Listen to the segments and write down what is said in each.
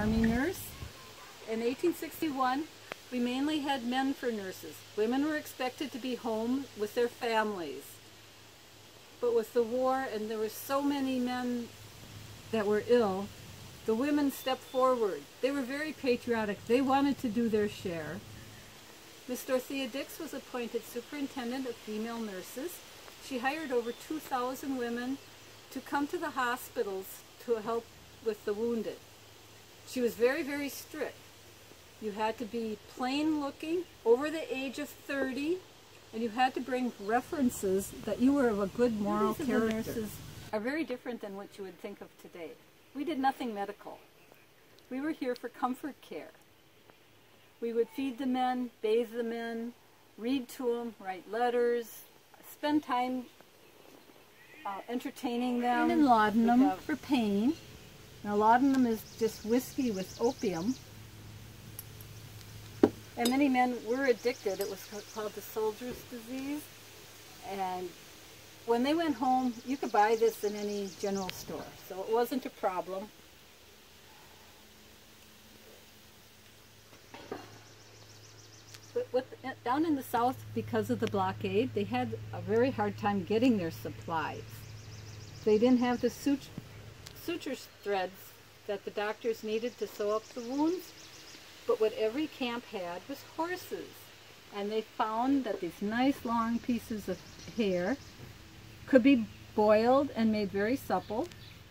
Army nurse. In 1861, we mainly had men for nurses. Women were expected to be home with their families. But with the war, and there were so many men that were ill, the women stepped forward. They were very patriotic. They wanted to do their share. Miss Dorothea Dix was appointed superintendent of female nurses. She hired over 2,000 women to come to the hospitals to help with the wounded. She was very, very strict. You had to be plain looking, over the age of 30, and you had to bring references that you were of a good moral character. The nurses are very different than what you would think of today. We did nothing medical. We were here for comfort care. We would feed the men, bathe the men, read to them, write letters, spend time entertaining them. And laudanum for pain. Now laudanum is just whiskey with opium. And many men were addicted. It was called the soldier's disease. And when they went home, you could buy this in any general store. So it wasn't a problem. But down in the South, because of the blockade, they had a very hard time getting their supplies. They didn't have the suture threads that the doctors needed to sew up the wounds. But what every camp had was horses. And they found that these nice long pieces of hair could be boiled and made very supple,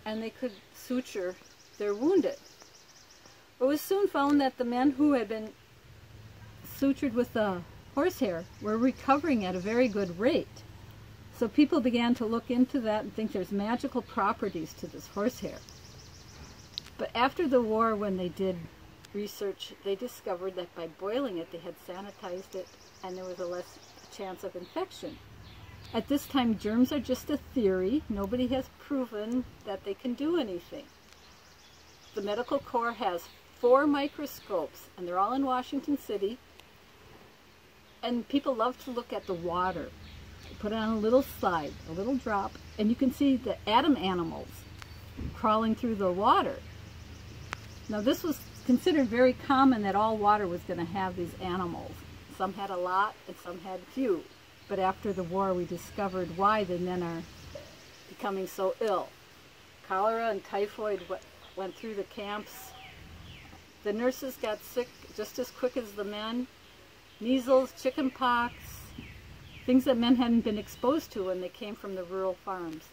and they could suture their wounded. It was soon found that the men who had been sutured with the horsehair were recovering at a very good rate. So people began to look into that and think there's magical properties to this horsehair. But after the war, when they did research, they discovered that by boiling it, they had sanitized it, and there was a less chance of infection. At this time, germs are just a theory. Nobody has proven that they can do anything. The Medical Corps has 4 microscopes, and they're all in Washington City. And people love to look at the water. You put it on a little slide, a little drop, and you can see the atom animals crawling through the water. Now this was considered very common that all water was going to have these animals. Some had a lot and some had few. But after the war, we discovered why the men are becoming so ill. Cholera and typhoid went through the camps. The nurses got sick just as quick as the men. Measles, chicken pox, things that men hadn't been exposed to when they came from the rural farms.